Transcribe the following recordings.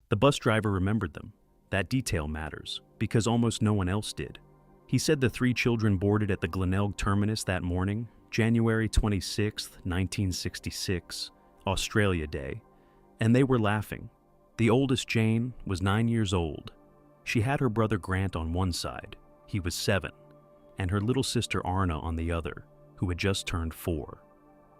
The bus driver remembered them. That detail matters, because almost no one else did. He said the 3 children boarded at the Glenelg terminus that morning, January 26, 1966, Australia Day, and they were laughing. The oldest, Jane, was 9 years old. She had her brother Grant on one side, he was 7, and her little sister Arnna on the other, who had just turned 4.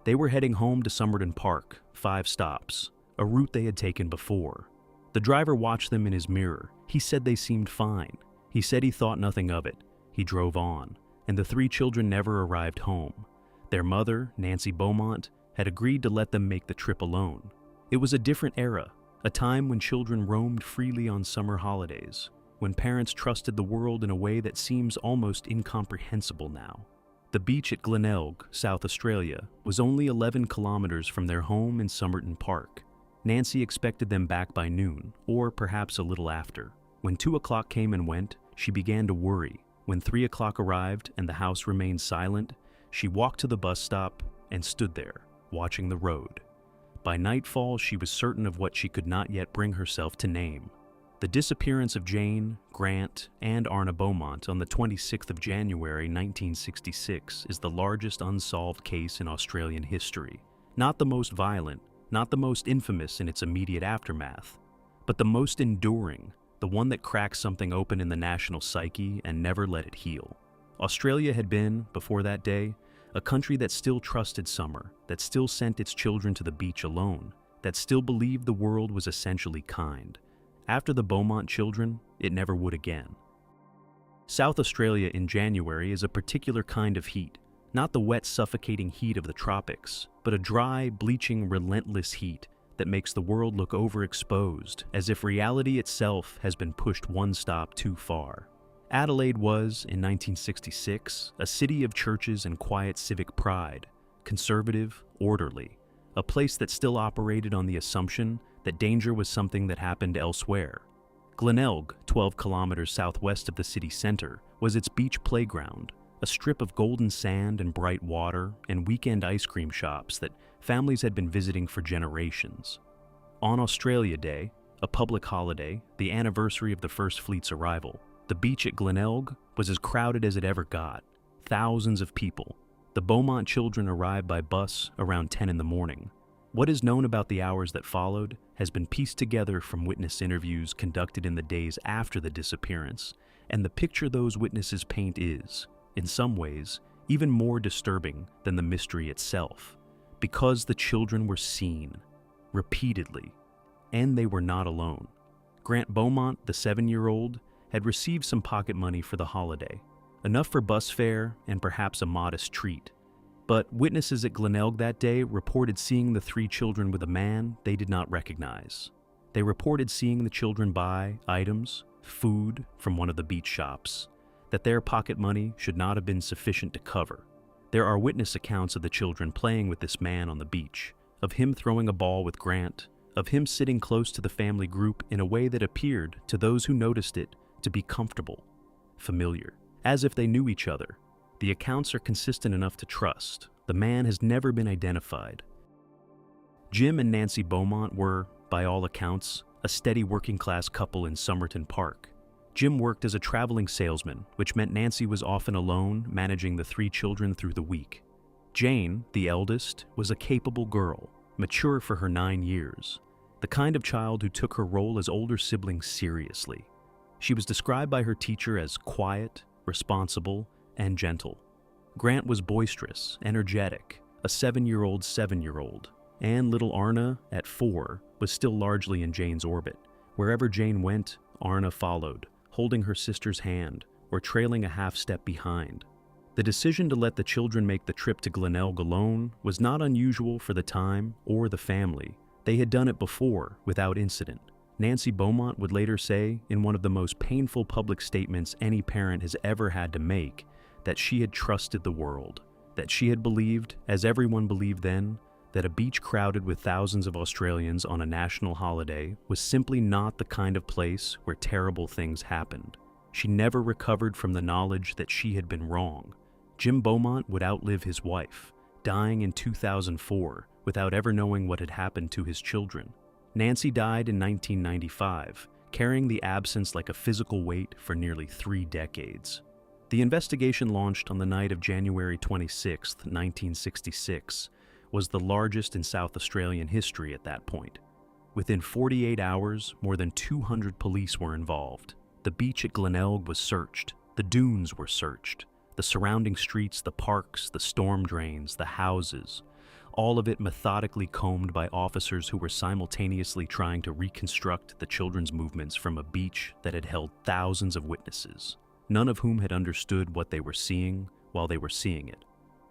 They were heading home to Somerton Park, 5 stops, a route they had taken before. The driver watched them in his mirror. He said they seemed fine. He said he thought nothing of it. He drove on, and the 3 children never arrived home. Their mother, Nancy Beaumont, had agreed to let them make the trip alone. It was a different era, a time when children roamed freely on summer holidays, when parents trusted the world in a way that seems almost incomprehensible now. The beach at Glenelg, South Australia, was only 11 kilometers from their home in Somerton Park. Nancy expected them back by noon, or perhaps a little after. When 2 o'clock came and went, she began to worry. When 3 o'clock arrived and the house remained silent, she walked to the bus stop and stood there, watching the road. By nightfall, she was certain of what she could not yet bring herself to name. The disappearance of Jane, Grant, and Arnna Beaumont on the 26th of January 1966 is the largest unsolved case in Australian history. Not the most violent, not the most infamous in its immediate aftermath, but the most enduring, the one that cracked something open in the national psyche and never let it heal. Australia had been, before that day, a country that still trusted summer, that still sent its children to the beach alone, that still believed the world was essentially kind. After the Beaumont children, it never would again. South Australia in January is a particular kind of heat, not the wet, suffocating heat of the tropics, but a dry, bleaching, relentless heat that makes the world look overexposed, as if reality itself has been pushed one stop too far. Adelaide was, in 1966, a city of churches and quiet civic pride, conservative, orderly, a place that still operated on the assumption that danger was something that happened elsewhere. Glenelg, 12 kilometers southwest of the city center, was its beach playground, a strip of golden sand and bright water and weekend ice cream shops that families had been visiting for generations. On Australia Day, a public holiday, the anniversary of the First Fleet's arrival, the beach at Glenelg was as crowded as it ever got. Thousands of people. The Beaumont children arrived by bus around 10 in the morning. What is known about the hours that followed has been pieced together from witness interviews conducted in the days after the disappearance, and the picture those witnesses paint is, in some ways, even more disturbing than the mystery itself, because the children were seen, repeatedly, and they were not alone. Grant Beaumont, the 7-year-old, had received some pocket money for the holiday, enough for bus fare and perhaps a modest treat. But witnesses at Glenelg that day reported seeing the 3 children with a man they did not recognize. They reported seeing the children buy items, food, from one of the beach shops, that their pocket money should not have been sufficient to cover. There are witness accounts of the children playing with this man on the beach, of him throwing a ball with Grant, of him sitting close to the family group in a way that appeared, to those who noticed it, to be comfortable, familiar, as if they knew each other. The accounts are consistent enough to trust. The man has never been identified. Jim and Nancy Beaumont were, by all accounts, a steady working-class couple in Somerton Park. Jim worked as a traveling salesman, which meant Nancy was often alone, managing the 3 children through the week. Jane, the eldest, was a capable girl, mature for her 9 years, the kind of child who took her role as older sibling seriously. She was described by her teacher as quiet, responsible, and gentle. Grant was boisterous, energetic, a 7-year-old, and little Arnna, at 4, was still largely in Jane's orbit. Wherever Jane went, Arnna followed, holding her sister's hand or trailing a half step behind. The decision to let the children make the trip to Glenelg alone was not unusual for the time or the family. They had done it before without incident. Nancy Beaumont would later say, in one of the most painful public statements any parent has ever had to make, that she had trusted the world, that she had believed, as everyone believed then, that a beach crowded with thousands of Australians on a national holiday was simply not the kind of place where terrible things happened. She never recovered from the knowledge that she had been wrong. Jim Beaumont would outlive his wife, dying in 2004 without ever knowing what had happened to his children. Nancy died in 1995, carrying the absence like a physical weight for nearly 3 decades. The investigation, launched on the night of January 26, 1966, was the largest in South Australian history at that point. Within 48 hours, more than 200 police were involved. The beach at Glenelg was searched, the dunes were searched, the surrounding streets, the parks, the storm drains, the houses, all of it methodically combed by officers who were simultaneously trying to reconstruct the children's movements from a beach that had held thousands of witnesses, none of whom had understood what they were seeing while they were seeing it.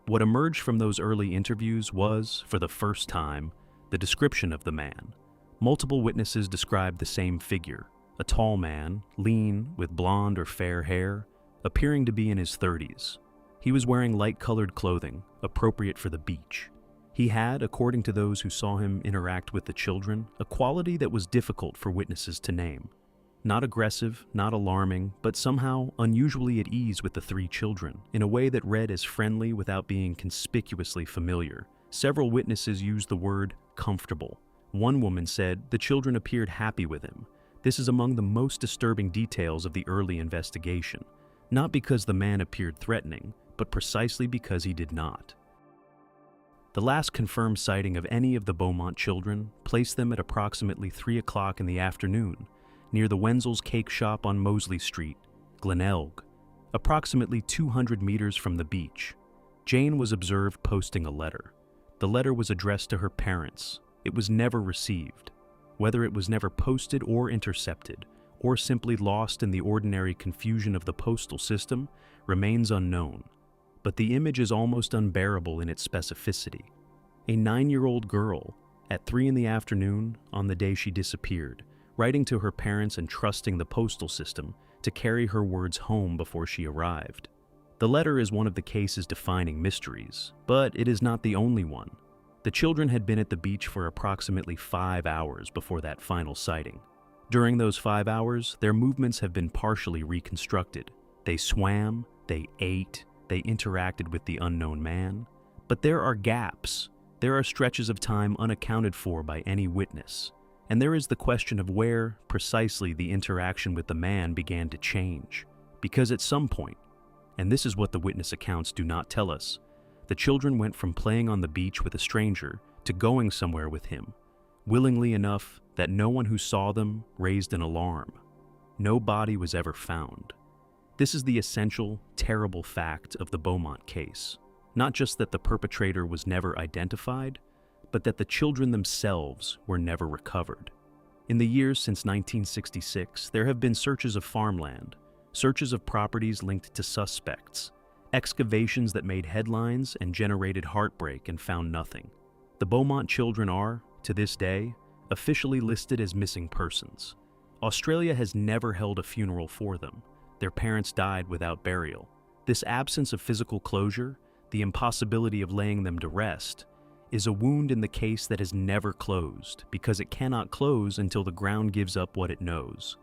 What emerged from those early interviews was, for the first time, the description of the man. Multiple witnesses described the same figure, a tall man, lean, with blonde or fair hair, appearing to be in his 30s. He was wearing light-colored clothing, appropriate for the beach. He had, according to those who saw him interact with the children, a quality that was difficult for witnesses to name. Not aggressive, not alarming, but somehow unusually at ease with the 3 children, in a way that read as friendly without being conspicuously familiar. Several witnesses used the word comfortable. One woman said the children appeared happy with him. This is among the most disturbing details of the early investigation, not because the man appeared threatening, but precisely because he did not. The last confirmed sighting of any of the Beaumont children placed them at approximately 3 o'clock in the afternoon, near the Wenzel's Cake Shop on Mosley Street, Glenelg, approximately 200 meters from the beach. Jane was observed posting a letter. The letter was addressed to her parents. It was never received. Whether it was never posted or intercepted, or simply lost in the ordinary confusion of the postal system, remains unknown. But the image is almost unbearable in its specificity. A 9-year-old girl, at 3 in the afternoon on the day she disappeared, writing to her parents and trusting the postal system to carry her words home before she arrived. The letter is one of the case's defining mysteries, but it is not the only one. The children had been at the beach for approximately 5 hours before that final sighting. During those 5 hours, their movements have been partially reconstructed. They swam, they ate, they interacted with the unknown man. But there are gaps. There are stretches of time unaccounted for by any witness. And there is the question of where, precisely, the interaction with the man began to change. Because at some point, and this is what the witness accounts do not tell us, the children went from playing on the beach with a stranger to going somewhere with him, willingly enough that no one who saw them raised an alarm. No body was ever found. This is the essential, terrible fact of the Beaumont case. Not just that the perpetrator was never identified, but that the children themselves were never recovered. In the years since 1966, there have been searches of farmland, searches of properties linked to suspects, excavations that made headlines and generated heartbreak and found nothing. The Beaumont children are, to this day, officially listed as missing persons. Australia has never held a funeral for them. Their parents died without burial. This absence of physical closure, the impossibility of laying them to rest, is a wound in the case that has never closed, because it cannot close until the ground gives up what it knows.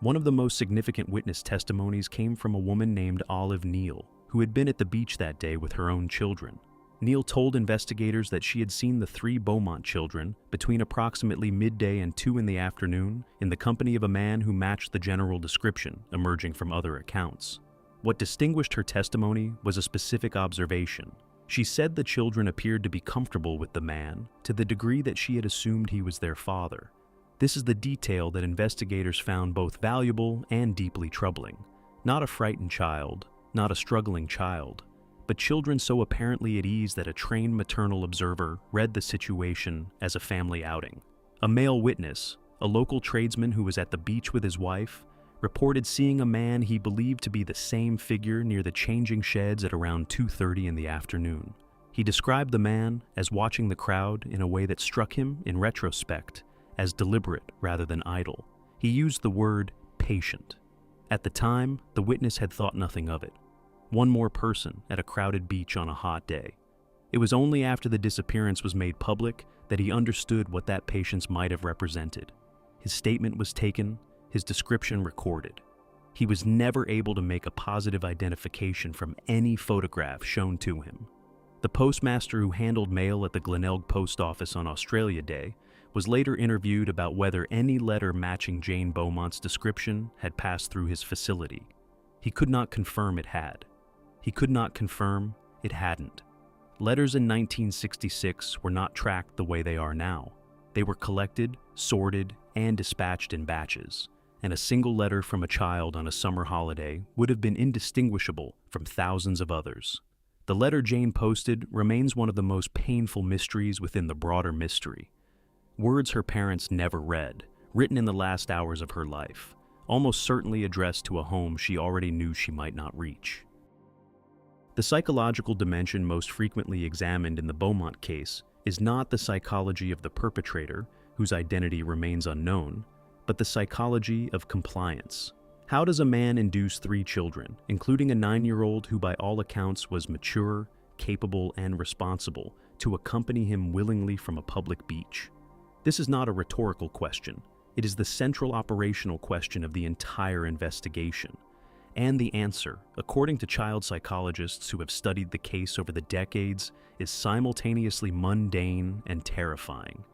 One of the most significant witness testimonies came from a woman named Olive Neal, who had been at the beach that day with her own children. Neal told investigators that she had seen the 3 Beaumont children between approximately midday and 2 in the afternoon in the company of a man who matched the general description emerging from other accounts. What distinguished her testimony was a specific observation. She said the children appeared to be comfortable with the man to the degree that she had assumed he was their father. This is the detail that investigators found both valuable and deeply troubling. Not a frightened child, not a struggling child, but children so apparently at ease that a trained maternal observer read the situation as a family outing. A male witness, a local tradesman who was at the beach with his wife, reported seeing a man he believed to be the same figure near the changing sheds at around 2:30 in the afternoon. He described the man as watching the crowd in a way that struck him, in retrospect, as deliberate rather than idle. He used the word patient. At the time, the witness had thought nothing of it. One more person at a crowded beach on a hot day. It was only after the disappearance was made public that he understood what that patience might have represented. His statement was taken, his description recorded. He was never able to make a positive identification from any photograph shown to him. The postmaster who handled mail at the Glenelg post office on Australia Day was later interviewed about whether any letter matching Jane Beaumont's description had passed through his facility. He could not confirm it had. He could not confirm it hadn't. Letters in 1966 were not tracked the way they are now. They were collected, sorted, and dispatched in batches, and a single letter from a child on a summer holiday would have been indistinguishable from thousands of others. The letter Jane posted remains one of the most painful mysteries within the broader mystery. Words her parents never read, written in the last hours of her life, almost certainly addressed to a home she already knew she might not reach. The psychological dimension most frequently examined in the Beaumont case is not the psychology of the perpetrator, whose identity remains unknown, but the psychology of compliance. How does a man induce 3 children, including a 9-year-old who by all accounts was mature, capable, and responsible, to accompany him willingly from a public beach? This is not a rhetorical question. It is the central operational question of the entire investigation. And the answer, according to child psychologists who have studied the case over the decades, is simultaneously mundane and terrifying.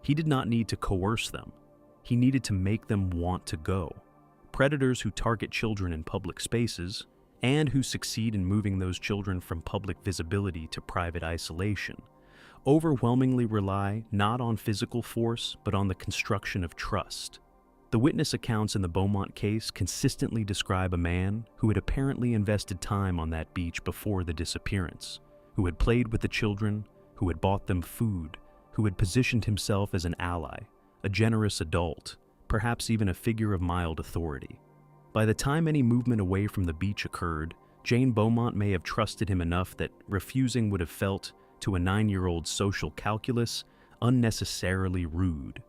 He did not need to coerce them. He needed to make them want to go. Predators who target children in public spaces, and who succeed in moving those children from public visibility to private isolation, overwhelmingly rely not on physical force, but on the construction of trust. The witness accounts in the Beaumont case consistently describe a man who had apparently invested time on that beach before the disappearance, who had played with the children, who had bought them food, who had positioned himself as an ally, a generous adult, perhaps even a figure of mild authority. By the time any movement away from the beach occurred, Jane Beaumont may have trusted him enough that refusing would have felt, to a 9-year-old's social calculus, unnecessarily rude.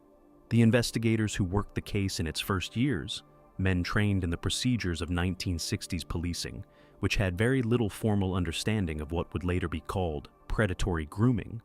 The investigators who worked the case in its first years, men trained in the procedures of 1960s policing, which had very little formal understanding of what would later be called predatory grooming,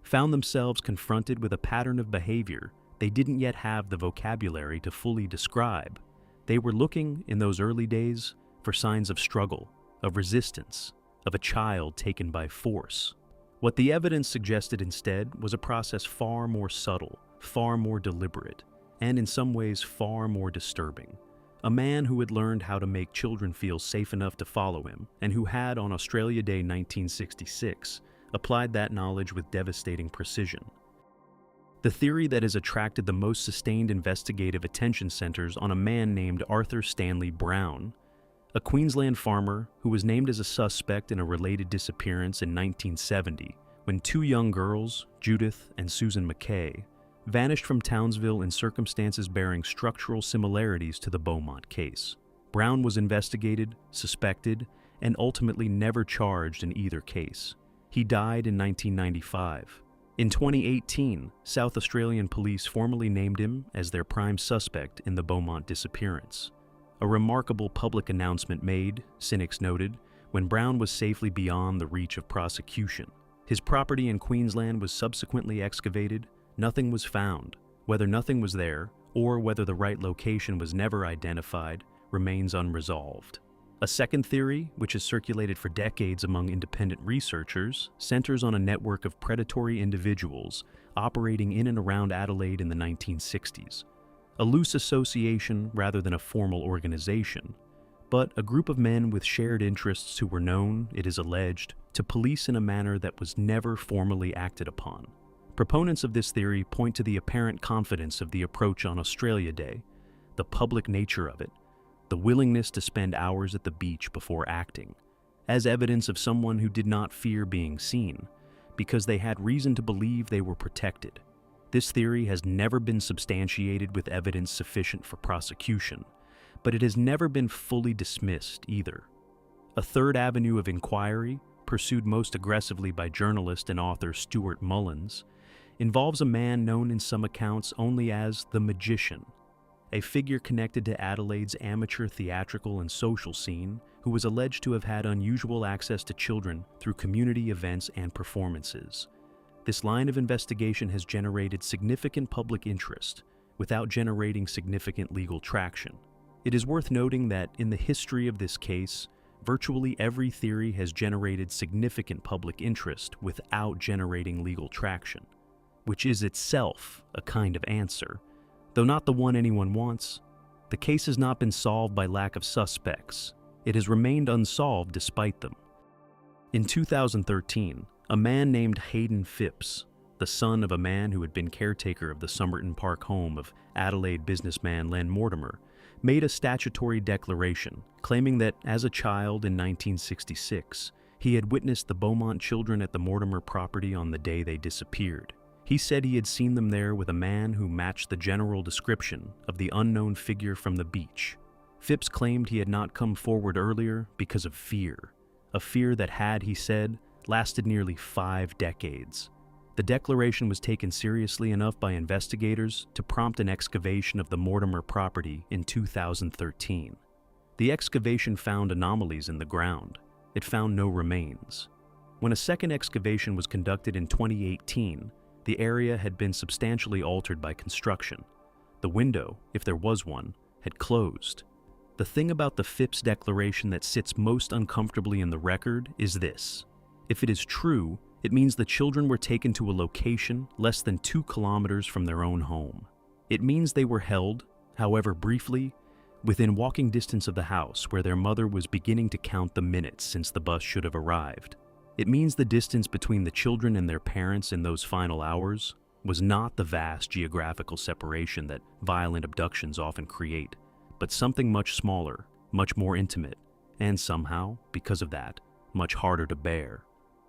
found themselves confronted with a pattern of behavior they didn't yet have the vocabulary to fully describe. They were looking, in those early days, for signs of struggle, of resistance, of a child taken by force. What the evidence suggested instead was a process far more subtle, far more deliberate, and in some ways far more disturbing. A man who had learned how to make children feel safe enough to follow him, and who had, on Australia Day 1966, applied that knowledge with devastating precision. The theory that has attracted the most sustained investigative attention centers on a man named Arthur Stanley Brown, a Queensland farmer who was named as a suspect in a related disappearance in 1970, when 2 young girls, Judith and Susan McKay, vanished from Townsville in circumstances bearing structural similarities to the Beaumont case. Brown was investigated, suspected, and ultimately never charged in either case. He died in 1995. In 2018, South Australian police formally named him as their prime suspect in the Beaumont disappearance. A remarkable public announcement made, cynics noted, when Brown was safely beyond the reach of prosecution. His property in Queensland was subsequently excavated. Nothing was found. Whether nothing was there, or whether the right location was never identified, remains unresolved. A second theory, which has circulated for decades among independent researchers, centers on a network of predatory individuals operating in and around Adelaide in the 1960s. A loose association rather than a formal organization, but a group of men with shared interests who were known, it is alleged, to police in a manner that was never formally acted upon. Proponents of this theory point to the apparent confidence of the approach on Australia Day, the public nature of it, the willingness to spend hours at the beach before acting, as evidence of someone who did not fear being seen, because they had reason to believe they were protected. This theory has never been substantiated with evidence sufficient for prosecution, but it has never been fully dismissed either. A third avenue of inquiry, pursued most aggressively by journalist and author Stuart Mullins, involves a man known in some accounts only as the Magician, a figure connected to Adelaide's amateur theatrical and social scene who was alleged to have had unusual access to children through community events and performances. This line of investigation has generated significant public interest without generating significant legal traction. It is worth noting that in the history of this case, virtually every theory has generated significant public interest without generating legal traction. which is itself a kind of answer, though not the one anyone wants. The case has not been solved by lack of suspects. It has remained unsolved despite them. In 2013, a man named Hayden Phipps, the son of a man who had been caretaker of the Somerton Park home of Adelaide businessman Len Mortimer, made a statutory declaration claiming that as a child in 1966, he had witnessed the Beaumont children at the Mortimer property on the day they disappeared. He said he had seen them there with a man who matched the general description of the unknown figure from the beach. Phipps claimed he had not come forward earlier because of fear, a fear that had, he said, lasted nearly 5 decades. The declaration was taken seriously enough by investigators to prompt an excavation of the Mortimer property in 2013. The excavation found anomalies in the ground. It found no remains. When a second excavation was conducted in 2018, the area had been substantially altered by construction. The window, if there was one, had closed. The thing about the Phipps declaration that sits most uncomfortably in the record is this. If it is true, it means the children were taken to a location less than 2 kilometers from their own home. It means they were held, however briefly, within walking distance of the house where their mother was beginning to count the minutes since the bus should have arrived. It means the distance between the children and their parents in those final hours was not the vast geographical separation that violent abductions often create, but something much smaller, much more intimate, and somehow, because of that, much harder to bear.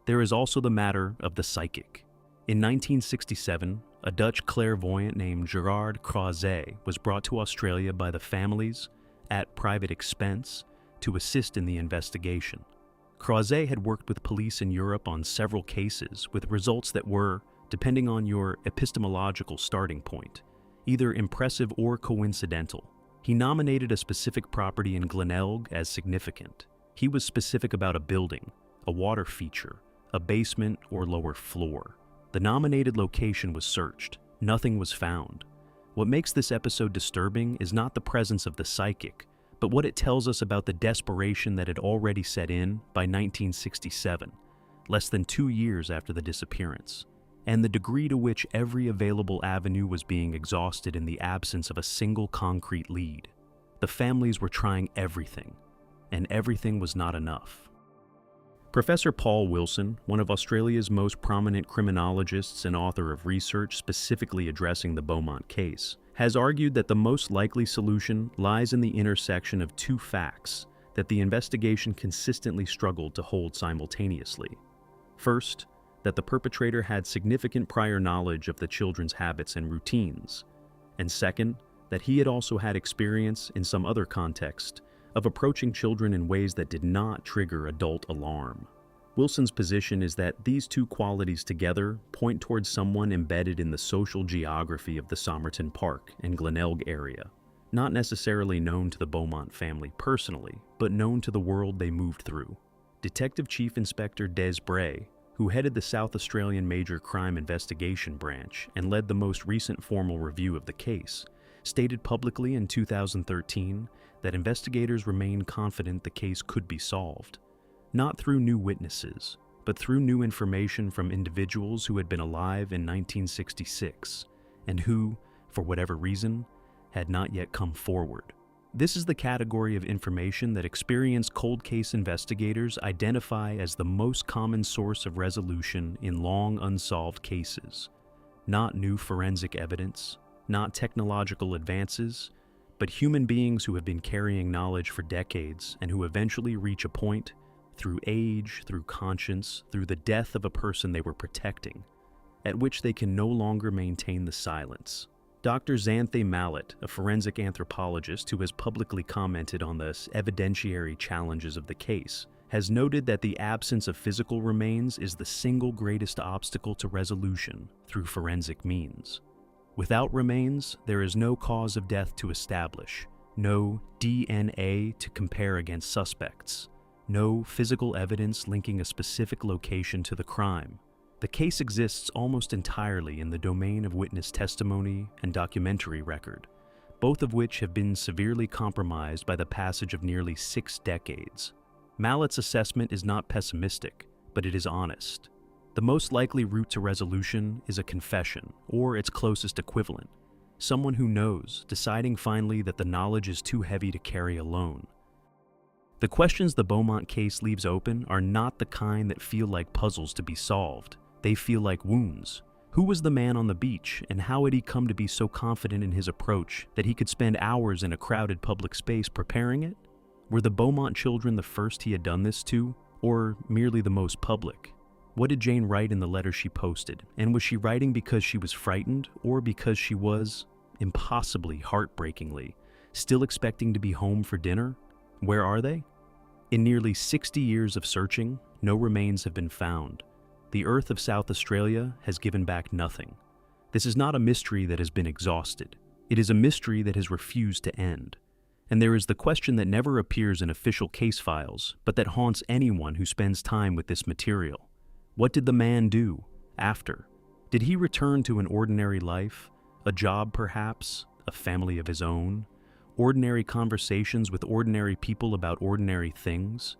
There is also the matter of the psychic. In 1967, a Dutch clairvoyant named Gerard Croiset was brought to Australia by the families, at private expense, to assist in the investigation. Croiset had worked with police in Europe on several cases with results that were, depending on your epistemological starting point, either impressive or coincidental. He nominated a specific property in Glenelg as significant. He was specific about a building, a water feature, a basement or lower floor. The nominated location was searched. Nothing was found. What makes this episode disturbing is not the presence of the psychic, but what it tells us about the desperation that had already set in by 1967, less than 2 years after the disappearance, and the degree to which every available avenue was being exhausted in the absence of a single concrete lead. The families were trying everything, and everything was not enough. Professor Paul Wilson, one of Australia's most prominent criminologists and author of research specifically addressing the Beaumont case, has argued that the most likely solution lies in the intersection of 2 facts that the investigation consistently struggled to hold simultaneously. First, that the perpetrator had significant prior knowledge of the children's habits and routines, and second, that he had also had experience in some other context of approaching children in ways that did not trigger adult alarm. Wilson's position is that these 2 qualities together point towards someone embedded in the social geography of the Somerton Park and Glenelg area, not necessarily known to the Beaumont family personally, but known to the world they moved through. Detective Chief Inspector Des Bray, who headed the South Australian Major Crime Investigation Branch and led the most recent formal review of the case, stated publicly in 2013 that investigators remain confident the case could be solved, not through new witnesses, but through new information from individuals who had been alive in 1966 and who, for whatever reason, had not yet come forward. This is the category of information that experienced cold case investigators identify as the most common source of resolution in long unsolved cases. Not new forensic evidence, not technological advances, but human beings who have been carrying knowledge for decades and who eventually reach a point, through age, through conscience, through the death of a person they were protecting, at which they can no longer maintain the silence. Dr. Xanthe Mallet, a forensic anthropologist who has publicly commented on the evidentiary challenges of the case, has noted that the absence of physical remains is the single greatest obstacle to resolution through forensic means. Without remains, there is no cause of death to establish, no DNA to compare against suspects, no physical evidence linking a specific location to the crime. The case exists almost entirely in the domain of witness testimony and documentary record, both of which have been severely compromised by the passage of nearly 6 decades. Mallet's assessment is not pessimistic, but it is honest. The most likely route to resolution is a confession, or its closest equivalent. Someone who knows, deciding finally that the knowledge is too heavy to carry alone. The questions the Beaumont case leaves open are not the kind that feel like puzzles to be solved. They feel like wounds. Who was the man on the beach, and how had he come to be so confident in his approach that he could spend hours in a crowded public space preparing it? Were the Beaumont children the first he had done this to, or merely the most public? What did Jane write in the letter she posted, and was she writing because she was frightened, or because she was, impossibly, heartbreakingly, still expecting to be home for dinner? Where are they? In nearly 60 years of searching, no remains have been found. The earth of South Australia has given back nothing. This is not a mystery that has been exhausted. It is a mystery that has refused to end. And there is the question that never appears in official case files, but that haunts anyone who spends time with this material. What did the man do after? Did he return to an ordinary life? A job, perhaps? A family of his own? Ordinary conversations with ordinary people about ordinary things?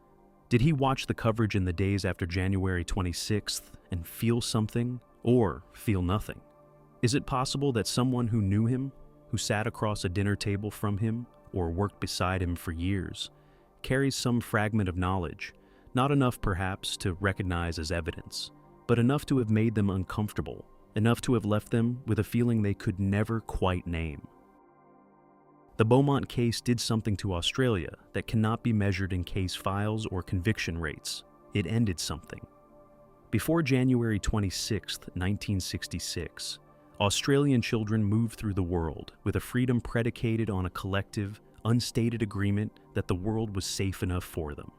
Did he watch the coverage in the days after January 26th and feel something, or feel nothing? Is it possible that someone who knew him, who sat across a dinner table from him, or worked beside him for years, carries some fragment of knowledge, not enough perhaps to recognize as evidence, but enough to have made them uncomfortable, enough to have left them with a feeling they could never quite name? The Beaumont case did something to Australia that cannot be measured in case files or conviction rates. It ended something. Before January 26, 1966, Australian children moved through the world with a freedom predicated on a collective, unstated agreement that the world was safe enough for them.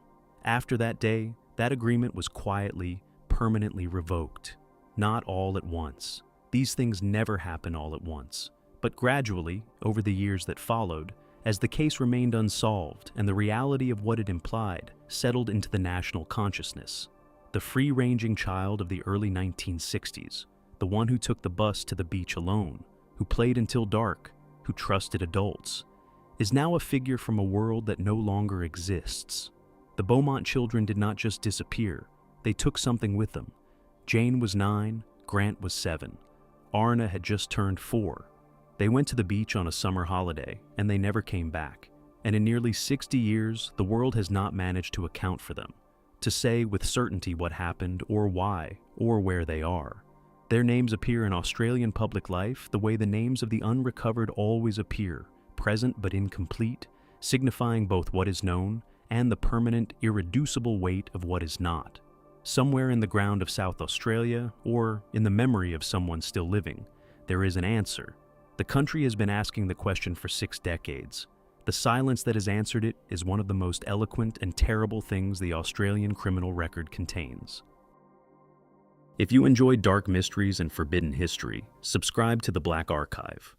After that day, that agreement was quietly, permanently revoked. Not all at once. These things never happen all at once. But gradually, over the years that followed, as the case remained unsolved and the reality of what it implied settled into the national consciousness, the free-ranging child of the early 1960s, the one who took the bus to the beach alone, who played until dark, who trusted adults, is now a figure from a world that no longer exists. The Beaumont children did not just disappear, they took something with them. Jane was 9, Grant was 7. Arnna had just turned 4. They went to the beach on a summer holiday, and they never came back. And in nearly 60 years, the world has not managed to account for them, to say with certainty what happened, or why, or where they are. Their names appear in Australian public life the way the names of the unrecovered always appear, present but incomplete, signifying both what is known and the permanent, irreducible weight of what is not. Somewhere in the ground of South Australia, or in the memory of someone still living, there is an answer. The country has been asking the question for 6 decades. The silence that has answered it is one of the most eloquent and terrible things the Australian criminal record contains. If you enjoy dark mysteries and forbidden history, subscribe to the Black Archive.